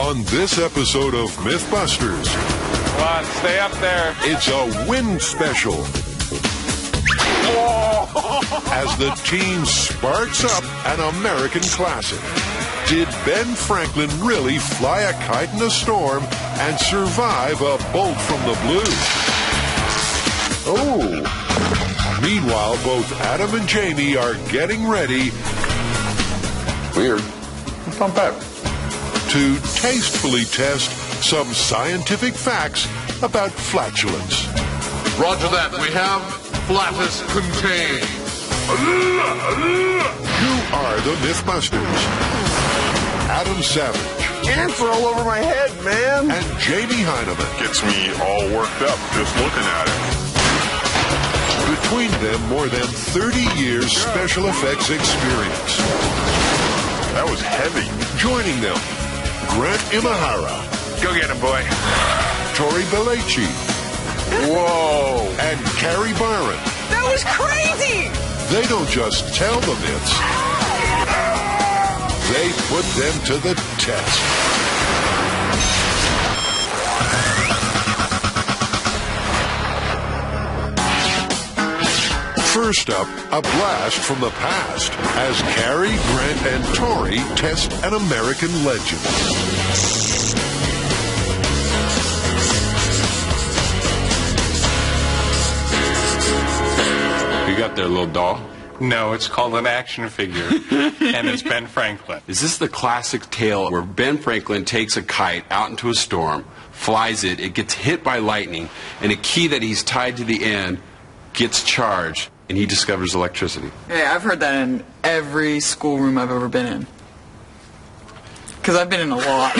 On this episode of Mythbusters, Come on, stay up there. it's a wind special. As the team sparks up an American classic. Did Ben Franklin really fly a kite in a storm and survive a bolt from the blue? Oh. Meanwhile, both Adam and Jamie are getting ready. Weird. Pump out. To tastefully test some scientific facts about flatulence. Roger that. We have flatus contained. Who are the Mythbusters? Adam Savage. Ants are all over my head, man. And Jamie Heineman. Gets me all worked up just looking at it. Between them, more than 30 years special effects experience. That was heavy. Joining them, Grant Imahara. Go get him, boy. Tori Belleci. Whoa. And Carrie Byron. That was crazy! They don't just tell the myths. They put them to the test. First up, a blast from the past as Carrie, Grant, and Tori test an American legend. You got their little doll? No, it's called an action figure, and it's Ben Franklin. Is this the classic tale where Ben Franklin takes a kite out into a storm, flies it, it gets hit by lightning, and a key that he's tied to the end gets charged, and he discovers electricity? Yeah, I've heard that in every schoolroom I've ever been in. Because I've been in a lot.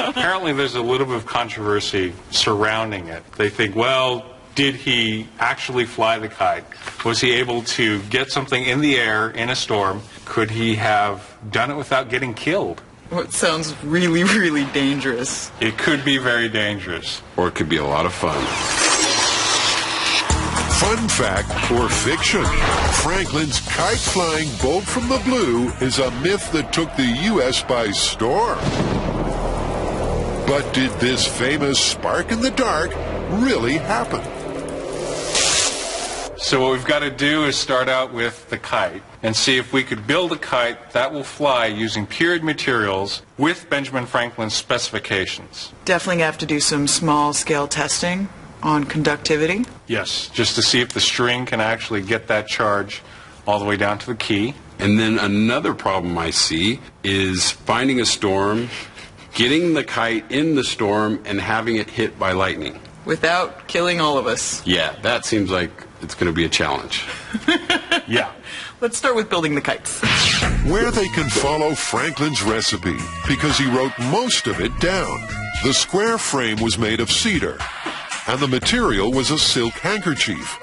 Apparently there's a little bit of controversy surrounding it. They think, well, did he actually fly the kite? Was he able to get something in the air in a storm? Could he have done it without getting killed? What sounds really, really dangerous. It could be very dangerous. Or it could be a lot of fun. Fun fact or fiction? Franklin's kite-flying bolt from the blue is a myth that took the U.S. by storm. But did this famous spark in the dark really happen? So what we've got to do is start out with the kite and see if we could build a kite that will fly using period materials with Benjamin Franklin's specifications. Definitely have to do some small-scale testing on conductivity. Yes, just to see if the string can actually get that charge all the way down to the key. And then another problem I see is finding a storm, getting the kite in the storm, and having it hit by lightning. Without killing all of us. Yeah, that seems like it's going to be a challenge. Yeah. Let's start with building the kites. Where they can follow Franklin's recipe, because he wrote most of it down. The square frame was made of cedar, and the material was a silk handkerchief.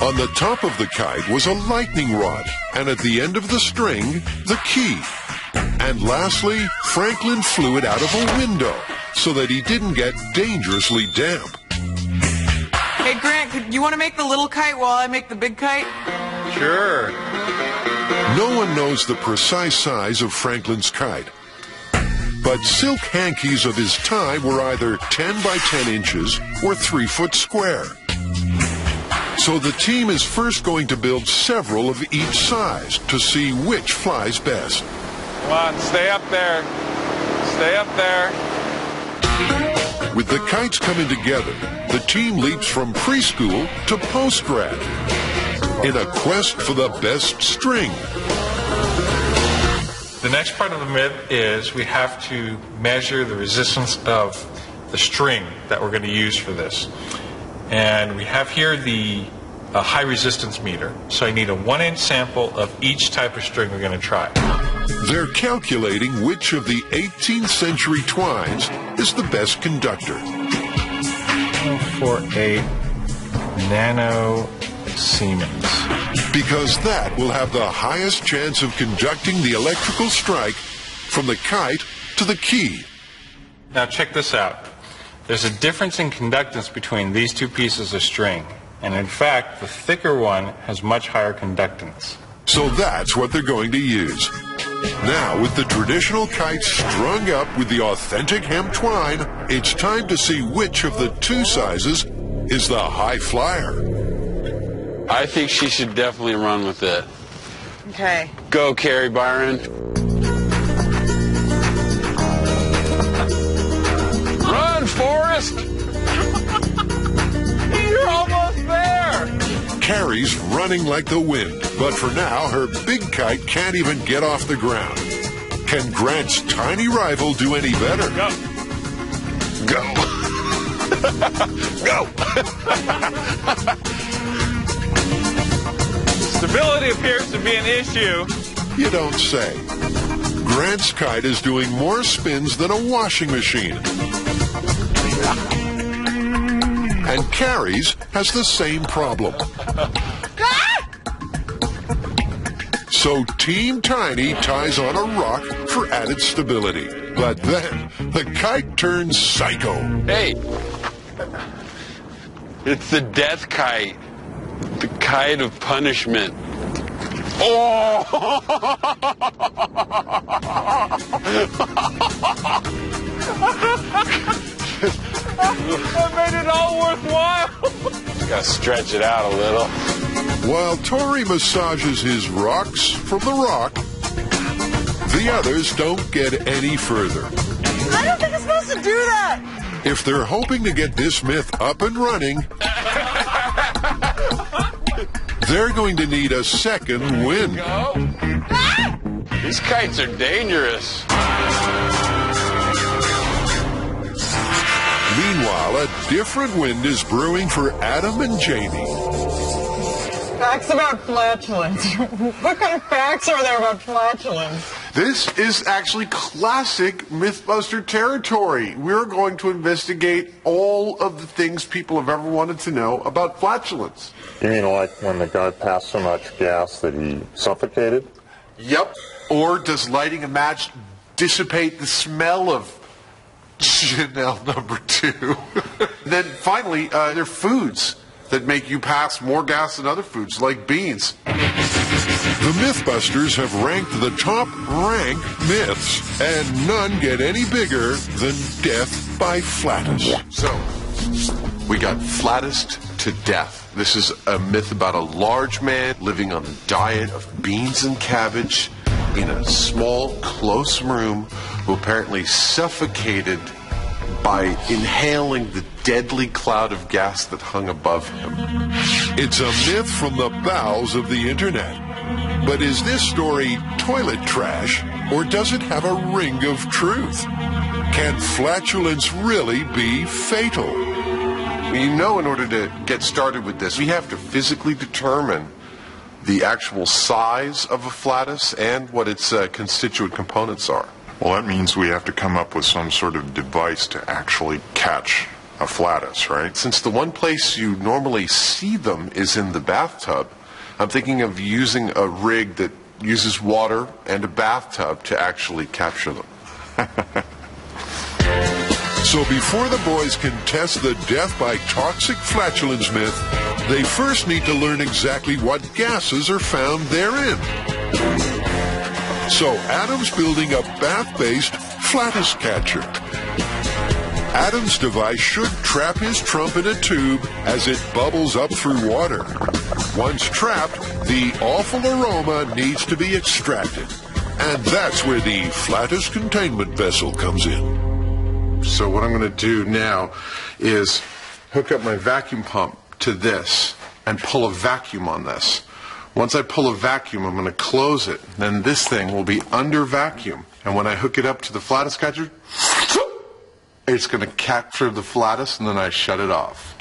On the top of the kite was a lightning rod, and at the end of the string, the key. And lastly, Franklin flew it out of a window so that he didn't get dangerously damp. Hey, Grant, you want to make the little kite while I make the big kite? Sure. No one knows the precise size of Franklin's kite. But silk hankies of his time were either 10 by 10 inches or 3 foot square. So the team is first going to build several of each size to see which flies best. Come on, stay up there. Stay up there. With the kites coming together, the team leaps from preschool to postgrad in a quest for the best string. The next part of the myth is we have to measure the resistance of the string that we're going to use for this. And we have here the high resistance meter. So I need a 1-inch sample of each type of string we're going to try. They're calculating which of the 18th century twines is the best conductor. 0.48 nano Siemens. Because that will have the highest chance of conducting the electrical strike from the kite to the key. Now check this out. There's a difference in conductance between these two pieces of string. And in fact, the thicker one has much higher conductance. So that's what they're going to use. Now, with the traditional kite strung up with the authentic hemp twine, it's time to see which of the two sizes is the high flyer. I think she should definitely run with it. Okay. Go, Carrie Byron. Run, Forrest! You're almost there! Carrie's running like the wind, but for now, her big kite can't even get off the ground. Can Grant's tiny rival do any better? Go. Go. Go. Stability appears to be an issue. You don't say. Grant's kite is doing more spins than a washing machine. And Carrie's has the same problem. So Team Tiny ties on a rock for added stability. But then the kite turns psycho. Hey. It's the death kite. The kite of punishment. Oh! That made it all worthwhile. Gotta stretch it out a little. While Tori massages his rocks from the rock, the others don't get any further. I don't think I'm supposed to do that. If they're hoping to get this myth up and running, they're going to need a second win. Go. These kites are dangerous. Meanwhile, a different wind is brewing for Adam and Jamie. Facts about flatulence. What kind of facts are there about flatulence? This is actually classic Mythbuster territory. We're going to investigate all of the things people have ever wanted to know about flatulence. You mean like when the guy passed so much gas that he suffocated? Yep. Or does lighting a match dissipate the smell of Chanel number 2? Then finally, there are foods that make you pass more gas than other foods, like beans. The Mythbusters have ranked the top rank myths, and none get any bigger than death by flatus. So, we got flattest to death. This is a myth about a large man living on a diet of beans and cabbage in a small, close room who apparently suffocated by inhaling the deadly cloud of gas that hung above him. It's a myth from the bowels of the internet. But is this story toilet trash, or does it have a ring of truth? Can flatulence really be fatal? You know, in order to get started with this, we have to physically determine the actual size of a flatus and what its constituent components are. Well, that means we have to come up with some sort of device to actually catch a flatus, right? Since the one place you normally see them is in the bathtub, I'm thinking of using a rig that uses water and a bathtub to actually capture them. So before the boys can test the death by toxic flatulence myth, they first need to learn exactly what gases are found therein. So Adam's building a bath-based flatus catcher. Adam's device should trap his trump in a tube as it bubbles up through water. Once trapped, the awful aroma needs to be extracted. And that's where the flatus containment vessel comes in. So what I'm going to do now is hook up my vacuum pump to this and pull a vacuum on this. Once I pull a vacuum, I'm going to close it. Then this thing will be under vacuum. And when I hook it up to the flatus catcher, it's going to capture the flatus, and then I shut it off.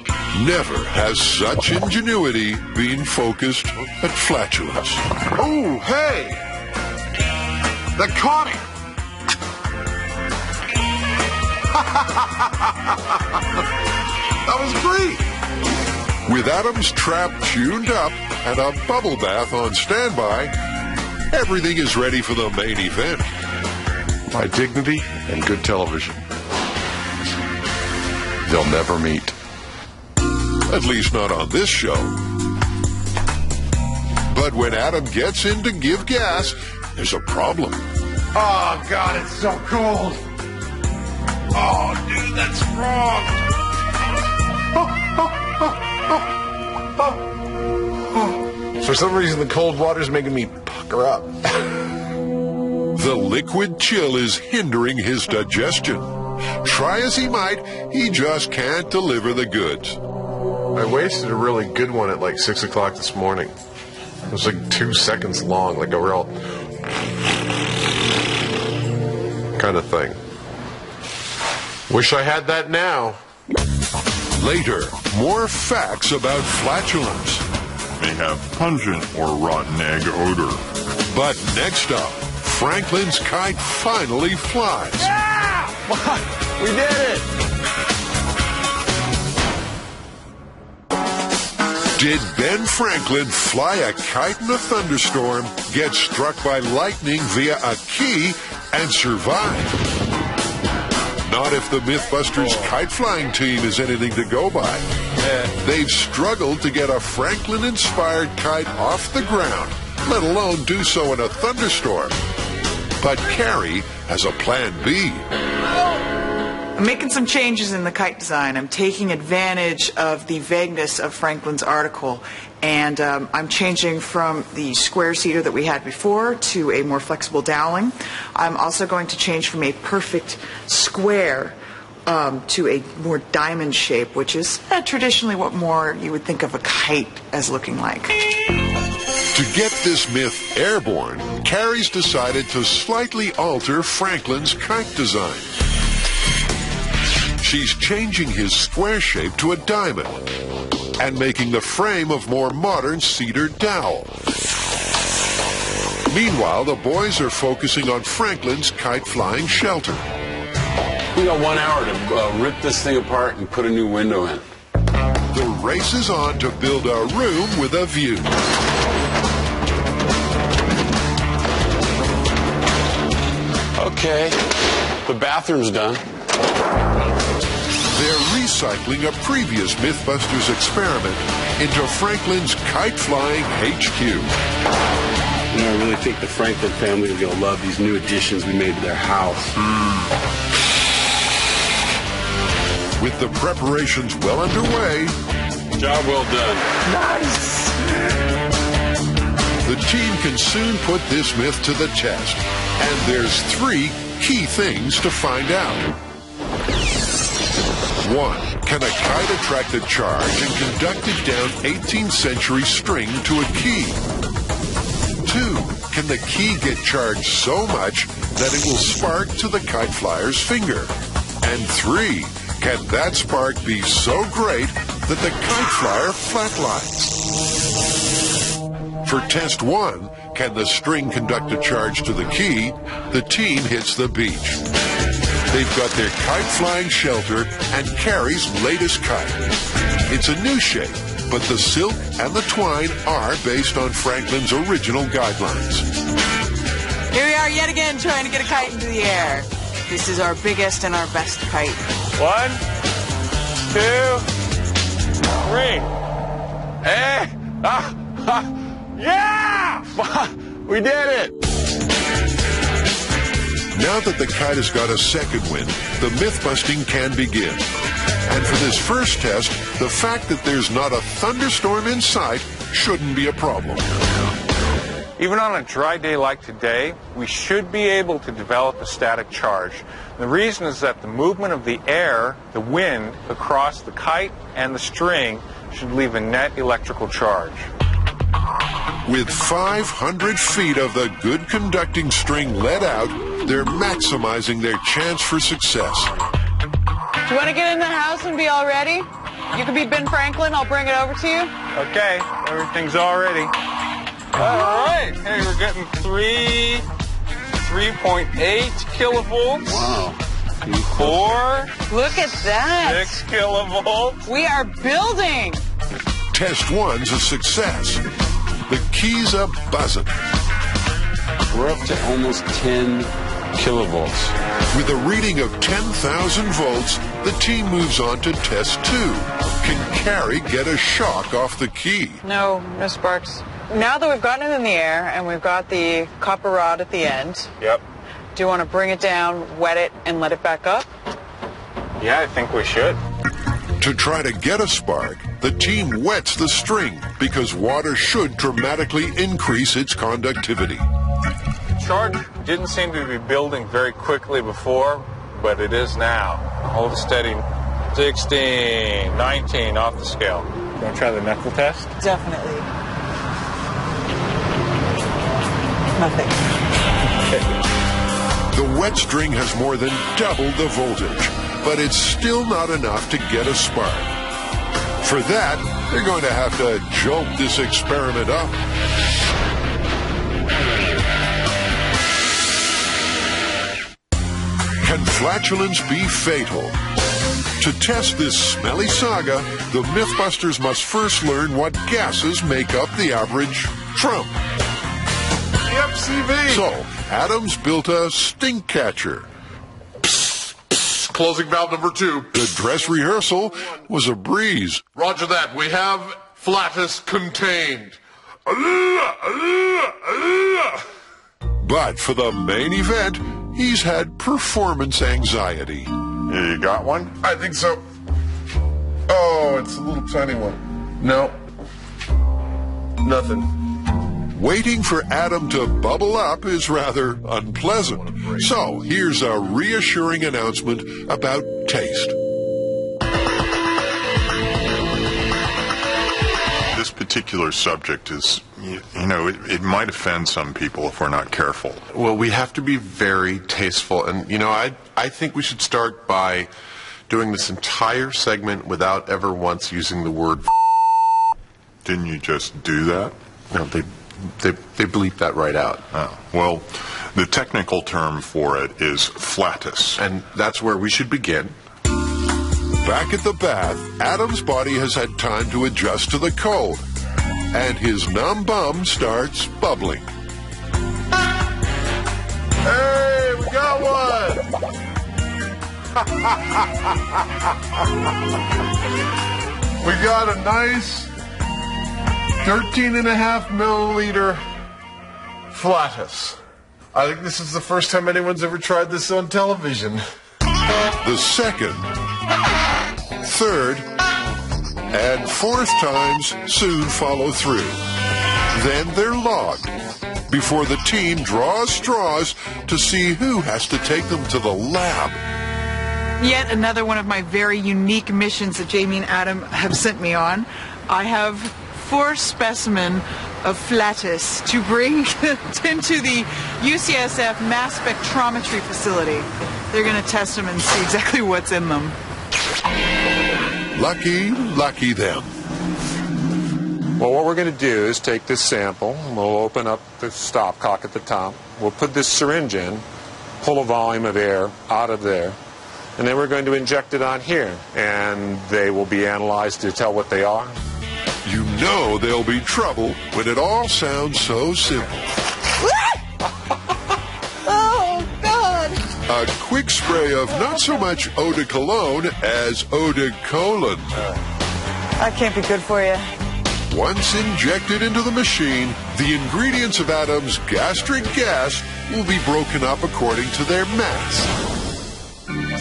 Never has such ingenuity been focused at flatulence. Oh, hey! That caught it! That was great! With Adam's trap tuned up and a bubble bath on standby, everything is ready for the main event. My dignity and good television. They'll never meet. At least not on this show. But when Adam gets in to give gas, there's a problem. Oh, God, it's so cold. Oh, dude, that's wrong. For some reason, the cold water's making me pucker up. The liquid chill is hindering his digestion. Try as he might, he just can't deliver the goods. I wasted a really good one at like 6 o'clock this morning. It was like 2 seconds long, like a real kind of thing. Wish I had that now. Later, more facts about flatulence. They have pungent or rotten egg odor. But next up, Franklin's kite finally flies. Yeah! We did it! Did Ben Franklin fly a kite in a thunderstorm, get struck by lightning via a key, and survive? Not if the Mythbusters kite flying team is anything to go by. They've struggled to get a Franklin-inspired kite off the ground, let alone do so in a thunderstorm. But Carrie has a plan B. I'm making some changes in the kite design. I'm taking advantage of the vagueness of Franklin's article, and I'm changing from the square cedar that we had before to a more flexible doweling. I'm also going to change from a perfect square to a more diamond shape, which is traditionally what more you would think of a kite as looking like. To get this myth airborne, Carrie's decided to slightly alter Franklin's kite design. She's changing his square shape to a diamond and making the frame of more modern cedar dowel. Meanwhile, the boys are focusing on Franklin's kite-flying shelter. We got 1 hour to rip this thing apart and put a new window in. The race is on to build a room with a view. Okay, the bathroom's done. They're recycling a previous Mythbusters experiment into Franklin's kite-flying HQ. You know, I really think the Franklin family is going to love these new additions we made to their house. With the preparations well underway, Job well done. Nice! the team can soon put this myth to the test. And there's 3 key things to find out. 1. Can a kite attract a charge and conduct it down 18th century string to a key? 2. Can the key get charged so much that it will spark to the kite flyer's finger? And 3. Can that spark be so great that the kite flyer flatlines? For test 1, can the string conduct a charge to the key? The team hits the beach. They've got their kite-flying shelter and Carrie's latest kite. It's a new shape, but the silk and the twine are based on Franklin's original guidelines. Here we are yet again trying to get a kite into the air. This is our biggest and our best kite. 1, 2, 3. Hey! Yeah! We did it! Now that the kite has got a second wind, the myth-busting can begin. And for this first test, the fact that there's not a thunderstorm in sight shouldn't be a problem. Even on a dry day like today, we should be able to develop a static charge. The reason is that the movement of the air, the wind, across the kite and the string should leave a net electrical charge. With 500 feet of the good conducting string let out, they're maximizing their chance for success. Do you want to get in the house and be all ready? You can be Ben Franklin. I'll bring it over to you. Okay, everything's all ready. All right, hey, we're getting 3.8 kilovolts. Wow. 4, Look at that. 6 kilovolts. We are building. Test 1's a success. The key's a buzzing. We're up to almost 10 kilovolts. With a reading of 10,000 volts, the team moves on to test 2. Can Carrie get a shock off the key? No sparks. Now that we've gotten it in the air and we've got the copper rod at the end, Yep. Do you want to bring it down, wet it, and let it back up? Yeah, I think we should. To try to get a spark, the team wets the string because water should dramatically increase its conductivity. Charge didn't seem to be building very quickly before, but it is now. Hold it steady. 16, 19 off the scale. You want to try the knuckle test? Definitely. Nothing. The wet string has more than doubled the voltage, but it's still not enough to get a spark. For that, they're going to have to jolt this experiment up. Can flatulence be fatal? To test this smelly saga, the Mythbusters must first learn what gases make up the average Trump. Yep, CV. So, Adams built a stink catcher. Closing valve number 2. The dress rehearsal was a breeze. Roger that. We have flatus contained. But for the main event, he's had performance anxiety. You got one? I think so. Oh, it's a little tiny one. No. Nothing. Waiting for Adam to bubble up is rather unpleasant. So here's a reassuring announcement about taste. This particular subject is, it might offend some people if we're not careful. Well, we have to be very tasteful. And, I think we should start by doing this entire segment without ever once using the word. Didn't you just do that? No, they bleep that right out. Oh, well, the technical term for it is flatus. And that's where we should begin. Back at the bath, Adam's body has had time to adjust to the cold, and his numb bum starts bubbling. Hey, we got one! We got a nice 13.5 milliliter flatus. I think this is the first time anyone's ever tried this on television. The second, third, and fourth times soon follow through. Then they're logged before the team draws straws to see who has to take them to the lab. Yet another one of my very unique missions that Jamie and Adam have sent me on. I have 4 specimens of flatus to bring into the UCSF mass spectrometry facility. They're going to test them and see exactly what's in them. Lucky them. Well, what we're going to do is take this sample, and we'll open up the stopcock at the top. We'll put this syringe in, pull a volume of air out of there, and then we're going to inject it on here, and they will be analyzed to tell what they are. You know there'll be trouble when it all sounds so simple. Oh, God! A quick spray of not so much eau de cologne as eau de colon. That can't be good for you. Once injected into the machine, the ingredients of Adam's gastric gas will be broken up according to their mass.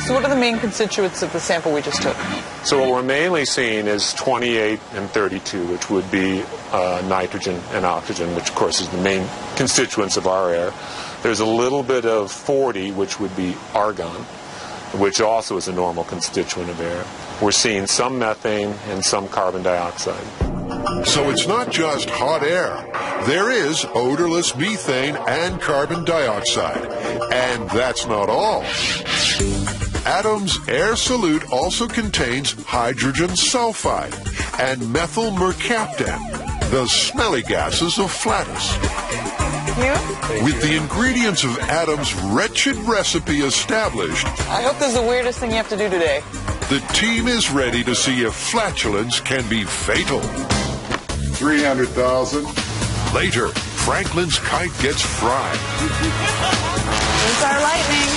So what are the main constituents of the sample we just took? So what we're mainly seeing is 28 and 32, which would be nitrogen and oxygen, which of course is the main constituents of our air. There's a little bit of 40, which would be argon, which also is a normal constituent of air. We're seeing some methane and some carbon dioxide. So it's not just hot air. There is odorless methane and carbon dioxide. And that's not all. Adam's air solute also contains hydrogen sulfide and methyl mercaptan, the smelly gases of flatus. With the ingredients of Adam's wretched recipe established, I hope this is the weirdest thing you have to do today. the team is ready to see if flatulence can be fatal. 300,000. Later, Franklin's kite gets fried. There's our lightning.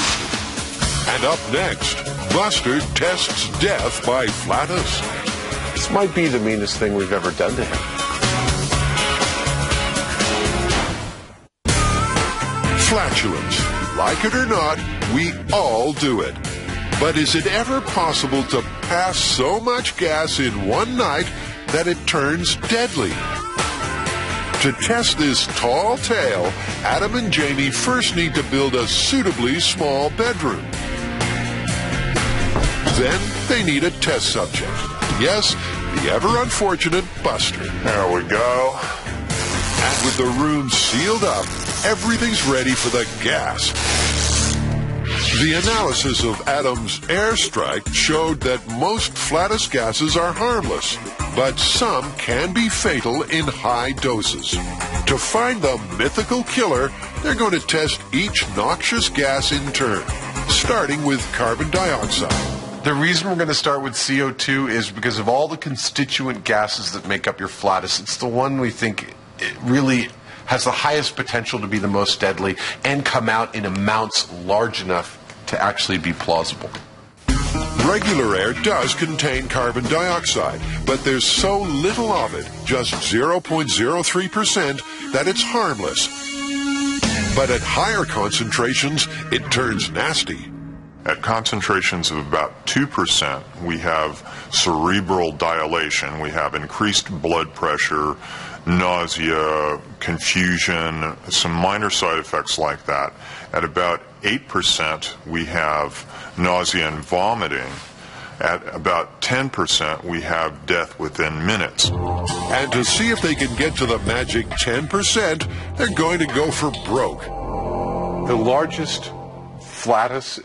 And up next, Buster tests death by flatus. This might be the meanest thing we've ever done to him. Flatulence, Like it or not, we all do it. But is it ever possible to pass so much gas in one night that it turns deadly? To test this tall tale, Adam and Jamie first need to build a suitably small bedroom. Then they need a test subject. Yes, the ever unfortunate Buster. There we go. And with the room sealed up, everything's ready for the gas. The analysis of Adam's airstrike showed that most Flatus gases are harmless, but some can be fatal in high doses. To find the mythical killer, they're going to test each noxious gas in turn, starting with carbon dioxide. The reason we're going to start with CO2 is because of all the constituent gases that make up your Flatus. It's the one we think it really has the highest potential to be the most deadly and come out in amounts large enough to actually be plausible. Regular air does contain carbon dioxide, but there's so little of it, just 0.03%, that it's harmless. But at higher concentrations, it turns nasty. At concentrations of about 2%, we have cerebral dilation, we have increased blood pressure, nausea, confusion, some minor side effects like that. At about 8%, we have nausea and vomiting. At about 10%, we have death within minutes. And to see if they can get to the magic 10%, they're going to go for broke. The largest Flatus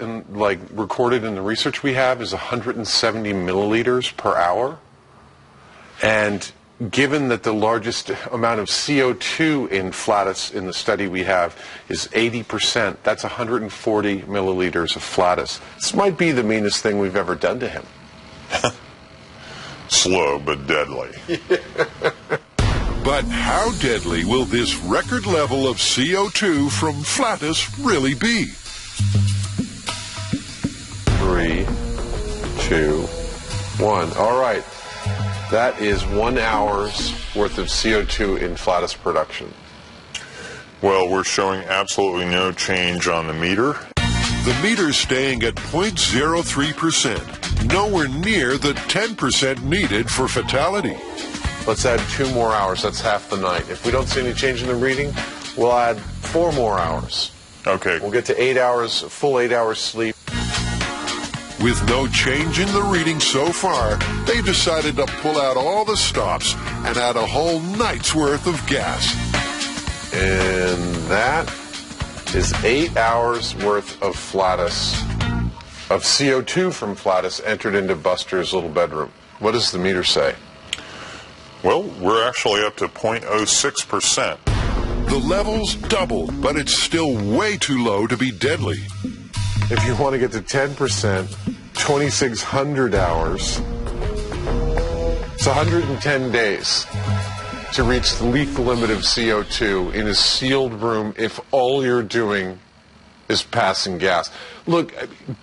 recorded in the research we have is 170 milliliters per hour. And given that the largest amount of CO2 in Flatus in the study we have is 80%, that's 140 milliliters of Flatus. This might be the meanest thing we've ever done to him. Slow but deadly. But how deadly will this record level of CO2 from Flatus really be? 3, 2, 1. All right. That is 1 hour's worth of CO2 in Flatus production. Well, we're showing absolutely no change on the meter. The meter's staying at 0.03%, nowhere near the 10% needed for fatality. Let's add 2 more hours. That's half the night. If we don't see any change in the reading, we'll add 4 more hours. Okay. We'll get to 8 hours, full 8 hours sleep. With no change in the reading so far, they've decided to pull out all the stops and add a whole night's worth of gas. And that is 8 hours worth of Flatus, of CO2 from Flatus entered into Buster's little bedroom. What does the meter say? Well, we're actually up to 0.06%. The level's doubled, but it's still way too low to be deadly. If you want to get to 10%, 2,600 hours, it's 110 days to reach the lethal limit of CO2 in a sealed room if all you're doing is passing gas. Look,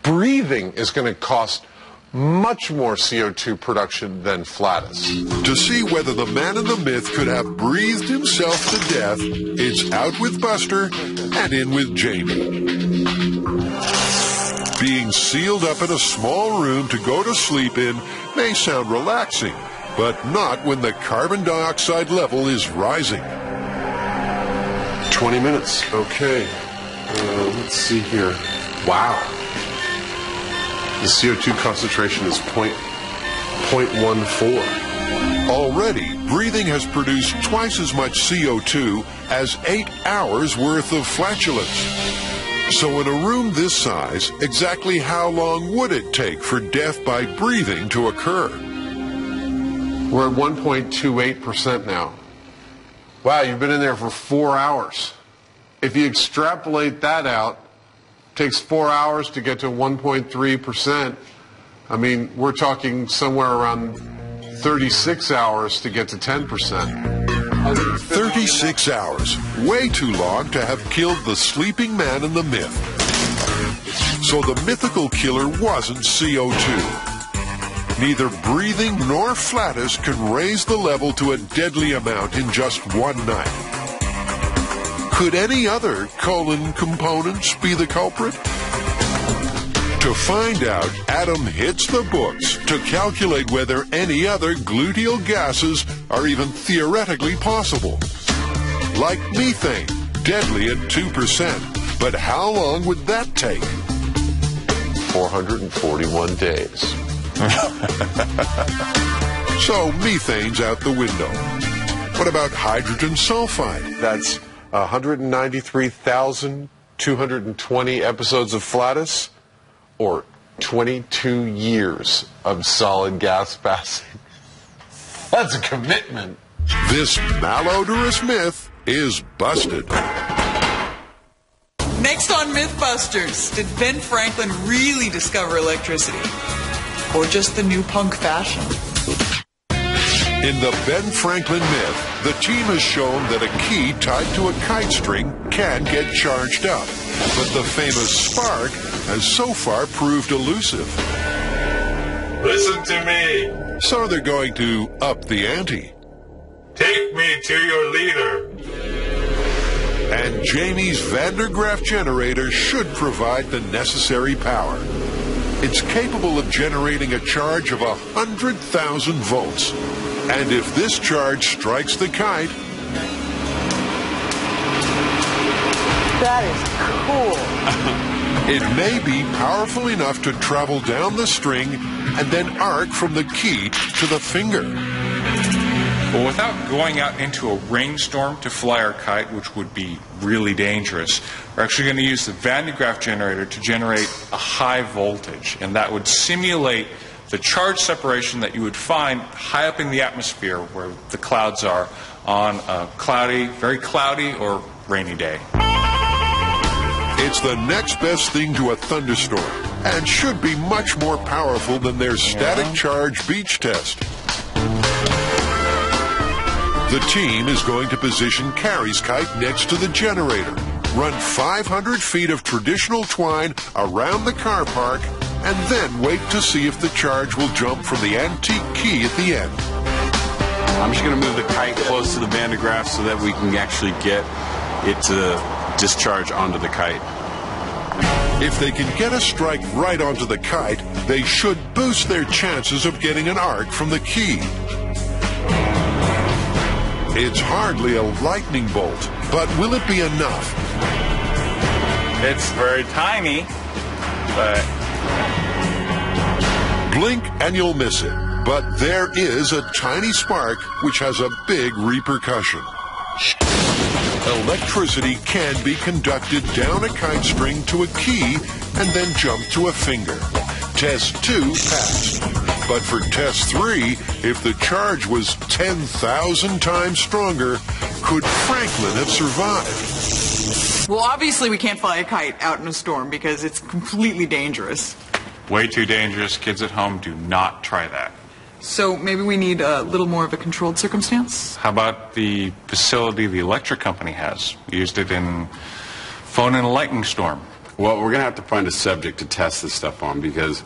breathing is going to cost much more CO2 production than Flatus. To see whether the man in the myth could have breathed himself to death, it's out with Buster and in with Jamie. Being sealed up in a small room to go to sleep in may sound relaxing, but not when the carbon dioxide level is rising. 20 minutes. Okay. Let's see here. Wow. The CO2 concentration is 0.14. Already, breathing has produced twice as much CO2 as 8 hours worth of flatulence. So in a room this size, exactly how long would it take for death by breathing to occur? We're at 1.28% now. Wow, you've been in there for 4 hours. If you extrapolate that out, it takes 4 hours to get to 1.3%. I mean, we're talking somewhere around 36 hours to get to 10%. 36 hours. Way too long to have killed the sleeping man in the myth. So the mythical killer wasn't CO2. Neither breathing nor Flatus can raise the level to a deadly amount in just one night. Could any other colon components be the culprit? To find out, Adam hits the books to calculate whether any other gluteal gases are even theoretically possible. Like methane, deadly at 2%. But how long would that take? 441 days. So methane's out the window. What about hydrogen sulfide? That's 193,220 episodes of Flatus, or 22 years of solid gas passing. That's a commitment. This malodorous myth is busted. Next on Mythbusters, did Ben Franklin really discover electricity? Or just the new punk fashion? In the Ben Franklin myth, the team has shown that a key tied to a kite string can get charged up. But the famous spark has so far proved elusive. Listen to me. So they're going to up the ante. Take me to your leader. And Jamie's Van der Graaf generator should provide the necessary power. It's capable of generating a charge of 100,000 volts. And if this charge strikes the kite... That is cool. It may be powerful enough to travel down the string and then arc from the key to the finger. Well, without going out into a rainstorm to fly our kite, which would be really dangerous, we're actually going to use the Van der Graaf generator to generate a high voltage, and that would simulate the charge separation that you would find high up in the atmosphere where the clouds are on a cloudy, very cloudy or rainy day. It's the next best thing to a thunderstorm and should be much more powerful than their static charge beach test. The team is going to position Carrie's kite next to the generator, run 500 feet of traditional twine around the car park, and then wait to see if the charge will jump from the antique key at the end. I'm just going to move the kite close to the Van der Graaf so that we can actually get it to discharge onto the kite. If they can get a strike right onto the kite, they should boost their chances of getting an arc from the key. It's hardly a lightning bolt, but will it be enough? It's very tiny, but... Blink and you'll miss it, but there is a tiny spark which has a big repercussion. Electricity can be conducted down a kite string to a key and then jump to a finger. Test 2 passed. But for test 3, if the charge was 10,000 times stronger, could Franklin have survived? Well, obviously we can't fly a kite out in a storm because it's completely dangerous. Way too dangerous. Kids at home, do not try that. So maybe we need a little more of a controlled circumstance? How about the facility the electric company has? We used it in phone in a lightning storm. Well, we're going to have to find a subject to test this stuff on because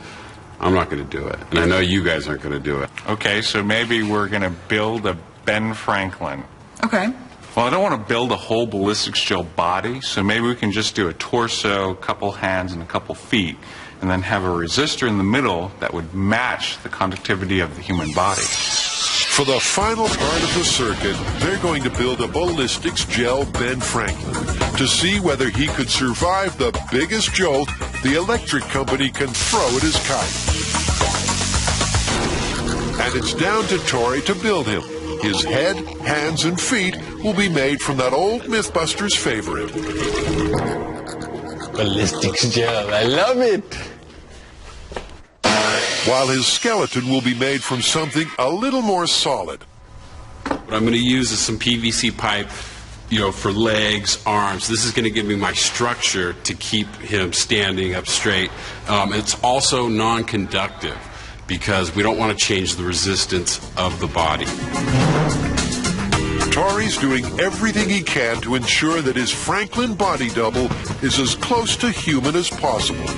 I'm not going to do it. And I know you guys aren't going to do it. Okay, so maybe we're going to build a Ben Franklin. Okay. Well, I don't want to build a whole ballistics gel body, so maybe we can just do a torso, a couple hands, and a couple feet, and then have a resistor in the middle that would match the conductivity of the human body. For the final part of the circuit, they're going to build a ballistics gel Ben Franklin to see whether he could survive the biggest jolt the electric company can throw at his kite. And it's down to Tori to build him. His head, hands, and feet will be made from that old Mythbusters favorite. Ballistics gel, I love it. While his skeleton will be made from something a little more solid. What I'm going to use is some PVC pipe, for legs, arms. This is going to give me my structure to keep him standing up straight. It's also non-conductive because we don't want to change the resistance of the body. Tori's doing everything he can to ensure that his Franklin body double is as close to human as possible.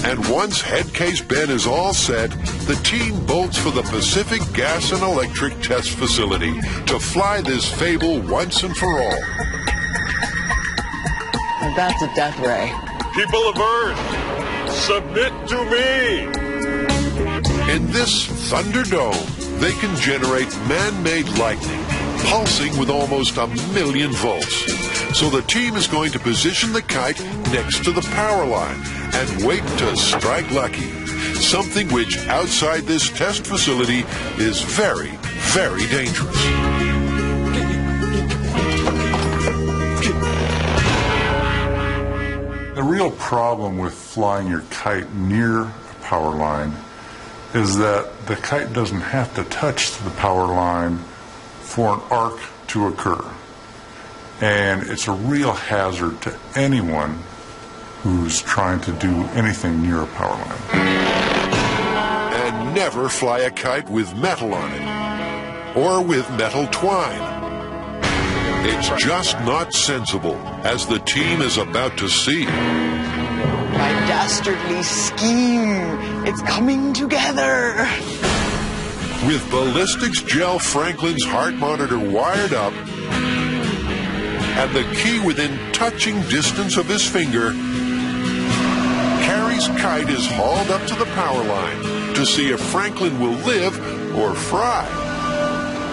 And once Headcase Ben is all set, the team bolts for the Pacific Gas and Electric Test Facility to fly this fable once and for all. Now that's a death ray. People of Earth, submit to me! In this Thunderdome, they can generate man-made lightning, pulsing with almost 1,000,000 volts. So the team is going to position the kite next to the power line and wait to strike lucky. Something which, outside this test facility, is very, very dangerous. The real problem with flying your kite near a power line is that the kite doesn't have to touch the power line for an arc to occur. And it's a real hazard to anyone who's trying to do anything near a power line. And never fly a kite with metal on it, or with metal twine. It's just not sensible, as the team is about to see. My dastardly scheme, it's coming together. With ballistics gel Franklin's heart monitor wired up, and the key within touching distance of his finger, Carrie's kite is hauled up to the power line to see if Franklin will live or fry.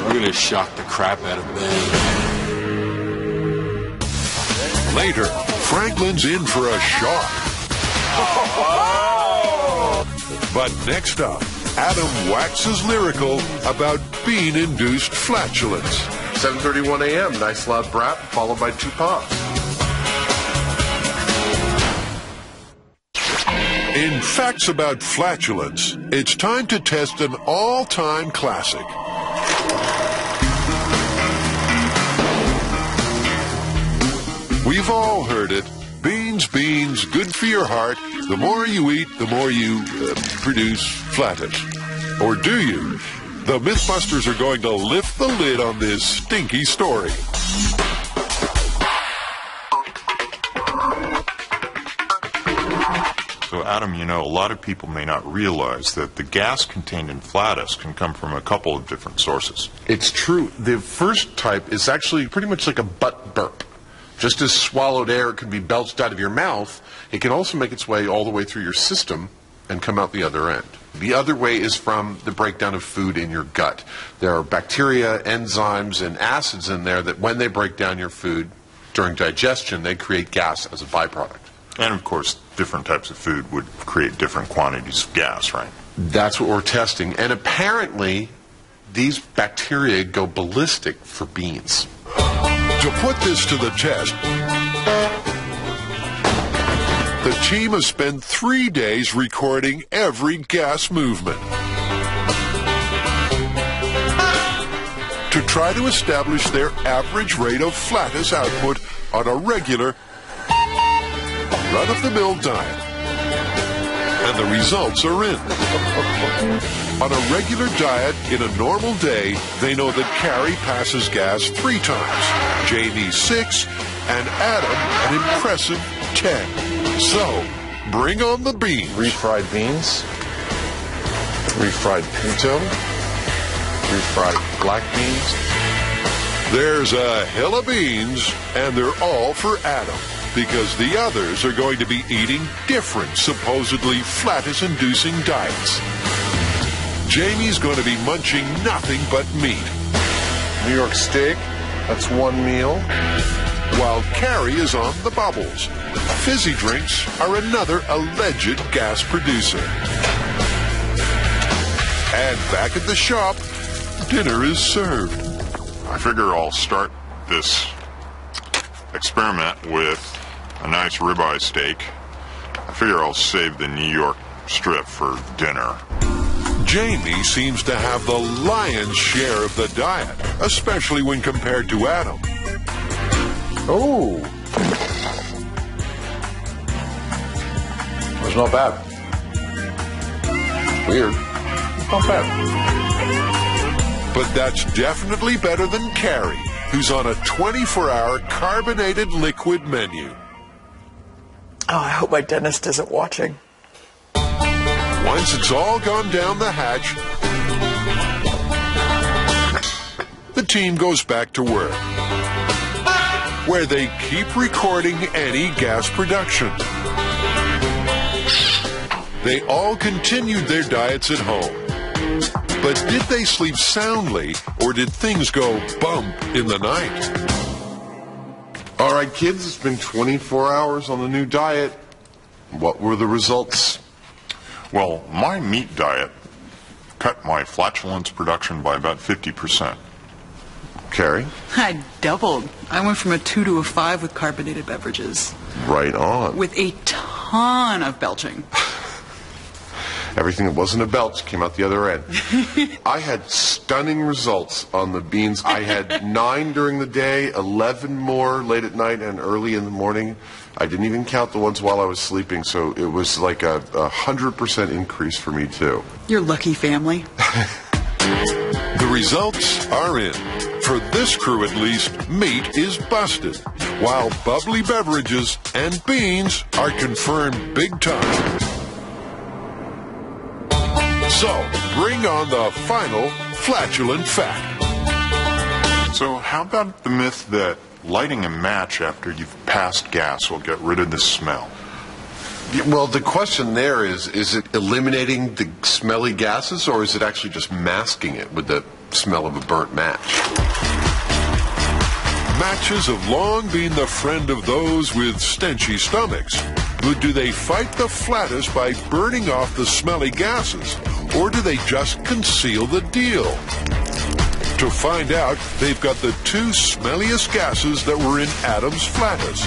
We're going to shock the crap out of them. Later, Franklin's in for a shock. But next up, Adam waxes lyrical about bean-induced flatulence. 7:31 a.m., nice loud brat, followed by 2 pops. In Facts About Flatulence, it's time to test an all-time classic. We've all heard it. Beans, beans, good for your heart. The more you eat, the more you produce flatus. Or do you? The Mythbusters are going to lift the lid on this stinky story. So, Adam, you know, a lot of people may not realize that the gas contained in flatus can come from a couple of different sources. It's true. The first type is actually pretty much like a butt burp. Just as swallowed air can be belched out of your mouth, it can also make its way all the way through your system and come out the other end. The other way is from the breakdown of food in your gut. There are bacteria, enzymes, and acids in there that when they break down your food during digestion, they create gas as a byproduct. And, of course, different types of food would create different quantities of gas, right? That's what we're testing. And apparently, these bacteria go ballistic for beans. To put this to the test, the team has spent 3 days recording every gas movement to try to establish their average rate of flatus output on a regular, run-of-the-mill diet. And the results are in. On a regular diet, in a normal day, they know that Carrie passes gas 3 times, Jamie 6, and Adam an impressive 10. So, bring on the beans. Refried beans, refried pinto, refried black beans. There's a hill of beans, and they're all for Adam, because the others are going to be eating different, supposedly flatus-inducing diets. Jamie's going to be munching nothing but meat. New York steak, that's 1 meal. While Carrie is on the bubbles. Fizzy drinks are another alleged gas producer. And back at the shop, dinner is served. I figure I'll start this experiment with a nice ribeye steak. I figure I'll save the New York strip for dinner. Jamie seems to have the lion's share of the diet, especially when compared to Adam. Oh. It's not bad. It's weird. It's not bad. But that's definitely better than Carrie, who's on a 24-hour carbonated liquid menu. Oh, I hope my dentist isn't watching. Once it's all gone down the hatch, the team goes back to work, where they keep recording any gas production. They all continued their diets at home. But did they sleep soundly, or did things go bump in the night? All right, kids, it's been 24 hours on the new diet. What were the results? Well, my meat diet cut my flatulence production by about 50%. Carrie? I doubled. I went from a 2 to a 5 with carbonated beverages. Right on. With a ton of belching. Everything that wasn't a belch came out the other end. I had stunning results on the beans. I had 9 during the day, 11 more late at night and early in the morning. I didn't even count the ones while I was sleeping, so it was like a 100% increase for me, too. You're lucky, family. The results are in. For this crew, at least, meat is busted, while bubbly beverages and beans are confirmed big time. So, bring on the final flatulent fact. So how about the myth that lighting a match after you've passed gas will get rid of the smell? Well, the question there is it eliminating the smelly gases, or is it actually just masking it with the smell of a burnt match? Matches have long been the friend of those with stenchy stomachs. But do they fight the flatus by burning off the smelly gases, or do they just conceal the deal? To find out, they've got the 2 smelliest gases that were in Adam's flatus: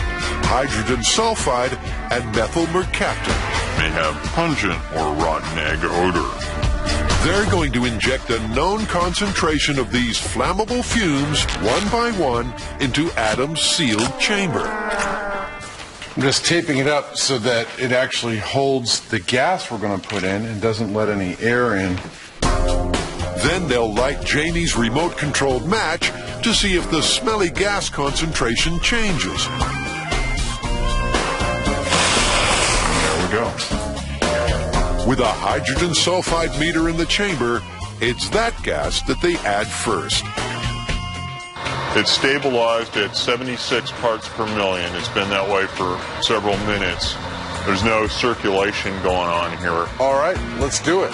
hydrogen sulfide and methyl mercaptan. May have pungent or rotten egg odor. They're going to inject a known concentration of these flammable fumes, one by one, into Adam's sealed chamber. I'm just taping it up so that it actually holds the gas we're going to put in and doesn't let any air in. Then they'll light Jamie's remote-controlled match to see if the smelly gas concentration changes. There we go. With a hydrogen sulfide meter in the chamber, it's that gas that they add first. It's stabilized at 76 parts per million. It's been that way for several minutes. There's no circulation going on here. All right, let's do it.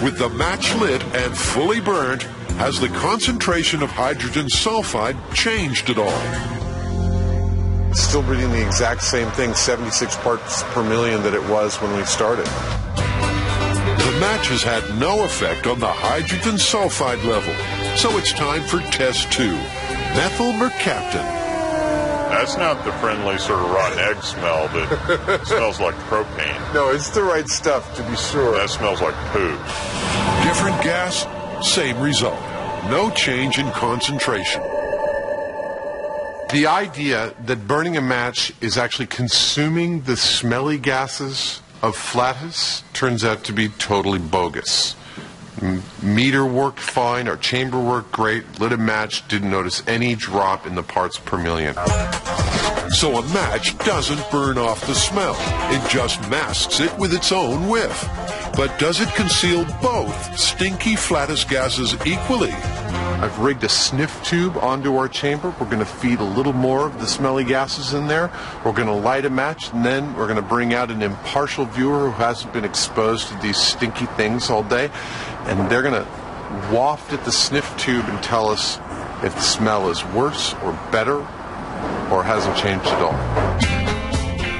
With the match lit and fully burned, has the concentration of hydrogen sulfide changed at all? Still reading the exact same thing, 76 parts per million that it was when we started. The match has had no effect on the hydrogen sulfide level, so it's time for test 2, methyl mercaptan. That's not the friendly sort of rotten egg smell that smells like propane. No, it's the right stuff, to be sure. That smells like poo. Different gas, same result. No change in concentration. The idea that burning a match is actually consuming the smelly gases of flatus turns out to be totally bogus. Meter worked fine, our chamber worked great, lit a match, didn't notice any drop in the parts per million. So a match doesn't burn off the smell, it just masks it with its own whiff. But does it conceal both stinky flatus gases equally? I've rigged a sniff tube onto our chamber. We're going to feed a little more of the smelly gases in there. We're going to light a match, and then we're going to bring out an impartial viewer who hasn't been exposed to these stinky things all day, and they're going to waft at the sniff tube and tell us if the smell is worse or better or hasn't changed at all.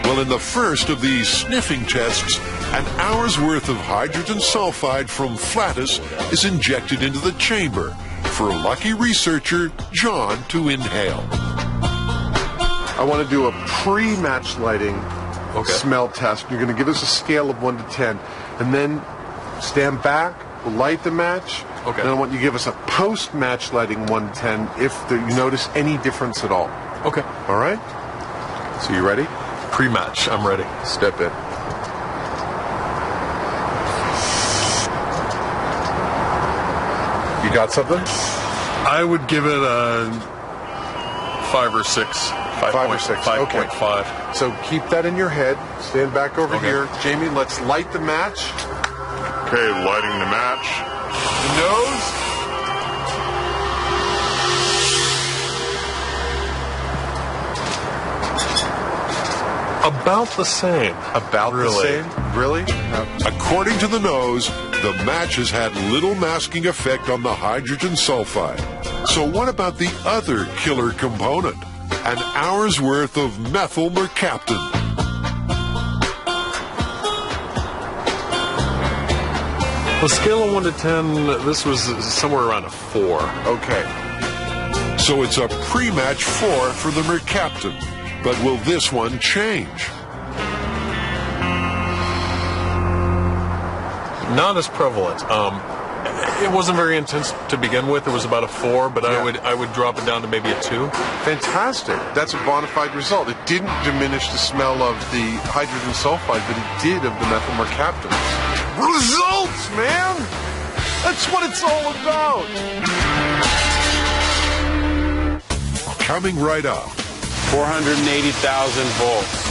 Well, in the first of these sniffing tests, an hour's worth of hydrogen sulfide from flatus is injected into the chamber for lucky researcher John to inhale. I want to do a pre-match lighting smell test. You're going to give us a scale of 1 to 10, and then stand back, light the match, and I want you to give us a post-match lighting 1 to 10 if you notice any difference at all. Okay. All right? So you ready? Pre-match, I'm ready. Step in. You got something? I would give it a 5 or 6. 5 or 6. 5.5. Okay. So keep that in your head. Stand back over here. Jamie, let's light the match. Okay, lighting the match. The nose. About the same. About the same? Really? According to the nose, the match has had little masking effect on the hydrogen sulfide. So what about the other killer component? An hour's worth of methyl mercaptan. On a scale of 1 to 10, this was somewhere around a 4. Okay. So it's a pre-match 4 for the mercaptan. But will this one change? Not as prevalent. It wasn't very intense to begin with. It was about a 4, but I would drop it down to maybe a 2. Fantastic. That's a bona fide result. It didn't diminish the smell of the hydrogen sulfide, but it did of the methyl mercaptan. Results, man! That's what it's all about! Coming right up. 480,000 volts.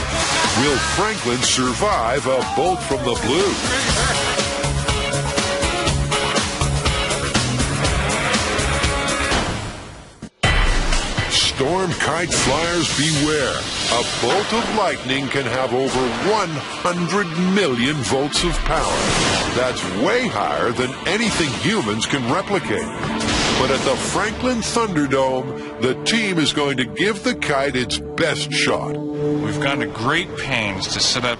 Will Franklin survive a bolt from the blue? Storm kite flyers beware. A bolt of lightning can have over 100 million volts of power. That's way higher than anything humans can replicate. But at the Franklin Thunderdome, the team is going to give the kite its best shot. We've gone to great pains to set up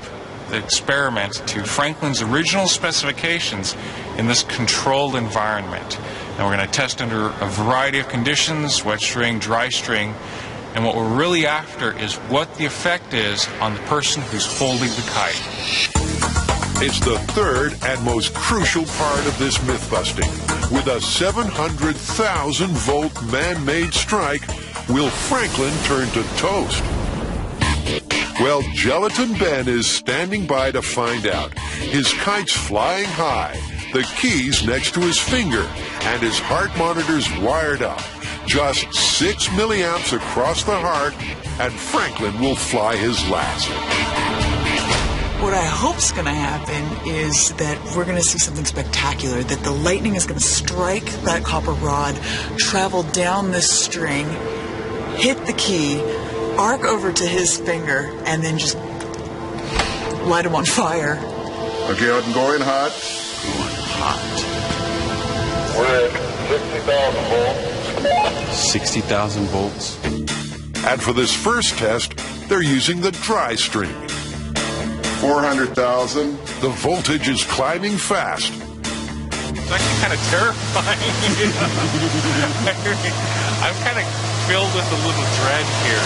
the experiment to Franklin's original specifications in this controlled environment. And we're going to test under a variety of conditions, wet string, dry string, and what we're really after is what the effect is on the person who's holding the kite. It's the third and most crucial part of this myth busting. With a 700,000 volt man-made strike, will Franklin turn to toast? Well, Gelatin Ben is standing by to find out. His kite's flying high, the keys next to his finger, and his heart monitor's wired up. Just 6 milliamps across the heart, and Franklin will fly his last. What I hope's going to happen is that we're going to see something spectacular, that the lightning is going to strike that copper rod, travel down this string, hit the key, arc over to his finger, and then just light him on fire. Okay, I'm going hot. We're at 60,000 volts. 60,000 volts. And for this first test, they're using the dry string. 400,000. The voltage is climbing fast. It's actually kind of terrifying. I'm kind of filled with a little dread here.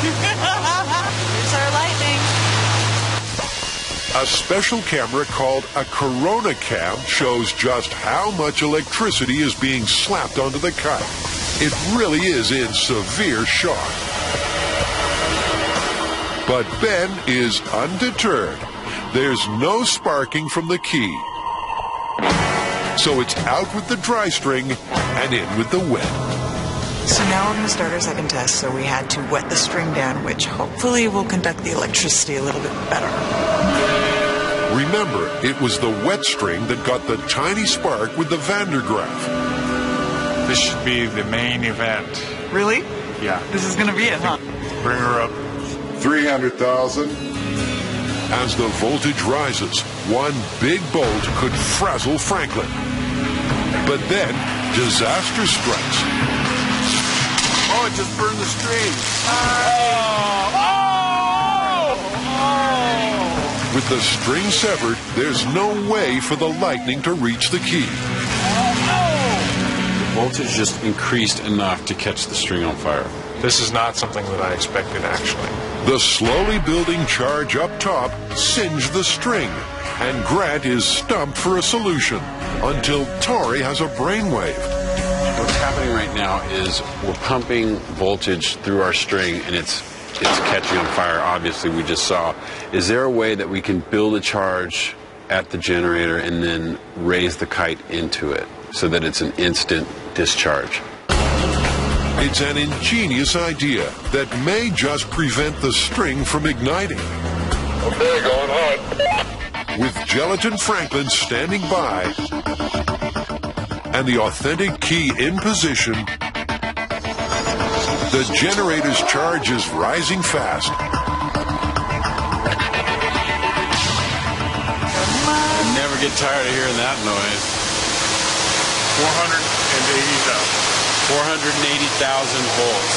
Here's our lightning. A special camera called a Corona Cam shows just how much electricity is being slapped onto the kite. It really is in severe shock. But Ben is undeterred. There's no sparking from the key. So it's out with the dry string and in with the wet. So now we're going to start our second test. So we had to wet the string down, which hopefully will conduct the electricity a little bit better. Remember, it was the wet string that got the tiny spark with the Van der Graaf. This should be the main event. Really? Yeah. This is going to be it, huh? Bring her up. 300,000. As the voltage rises, one big bolt could frazzle Franklin. But then, disaster strikes. Oh, it just burned the string. With the string severed, there's no way for the lightning to reach the key. The voltage just increased enough to catch the string on fire. This is not something that I expected, actually. The slowly building charge up top singed the string, and Grant is stumped for a solution until Tori has a brainwave. What's happening right now is we're pumping voltage through our string, and it's catching on fire. Obviously, we just saw. Is there a way that we can build a charge at the generator and then raise the kite into it so that it's an instant discharge? It's an ingenious idea that may just prevent the string from igniting. Okay, going hot. With Gelatin Franklin standing by and the authentic key in position, the generator's charge is rising fast. Never get tired of hearing that noise. 480,000 volts.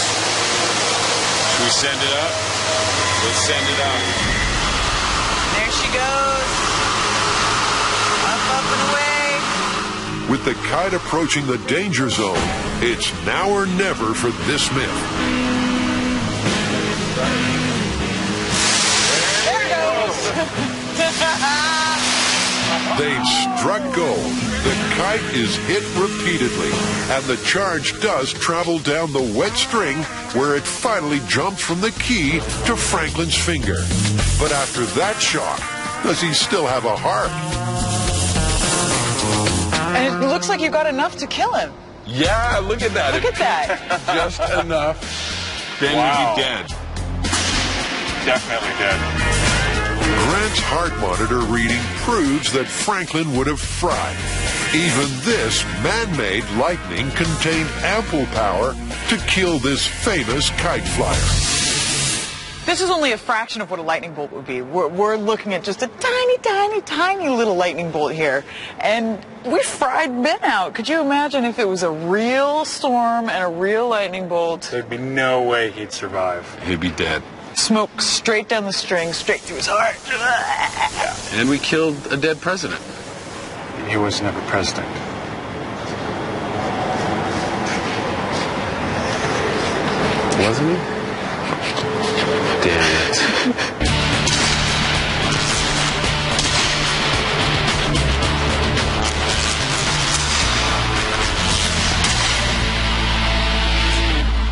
Should we send it up? Let's send it up. There she goes. Up and away. With the kite approaching the danger zone, it's now or never for this myth. There it goes. They've struck gold. The kite is hit repeatedly, and the charge does travel down the wet string where it finally jumps from the key to Franklin's finger. But after that shock, does he still have a heart? And it looks like you got enough to kill him. Yeah, look at that. Look at that. Just enough. Ben would be dead. Definitely dead. Grant's heart monitor reading proves that Franklin would have fried. Even this man-made lightning contained ample power to kill this famous kite flyer. This is only a fraction of what a lightning bolt would be. We're looking at just a tiny, tiny, tiny little lightning bolt here. And we fried Ben out. Could you imagine if it was a real storm and a real lightning bolt? There'd be no way he'd survive. He'd be dead. Smoke straight down the string, straight through his heart. And we killed a dead president. He was never president. Wasn't he? Damn it.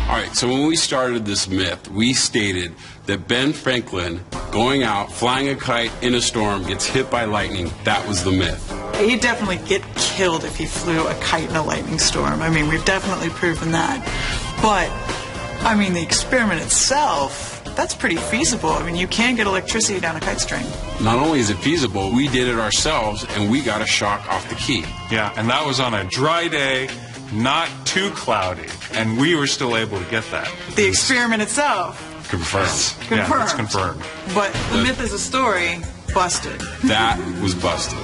All right, so when we started this myth, we stated that Ben Franklin going out, flying a kite in a storm, gets hit by lightning. That was the myth. He'd definitely get killed if he flew a kite in a lightning storm. I mean, we've definitely proven that. But, I mean, the experiment itself, that's pretty feasible. I mean, you can get electricity down a kite string. Not only is it feasible, we did it ourselves, and we got a shock off the key. Yeah, and that was on a dry day, not too cloudy, and we were still able to get that. The experiment itself. Confirmed. Yeah, it's confirmed. But the myth is a story busted. That was busted.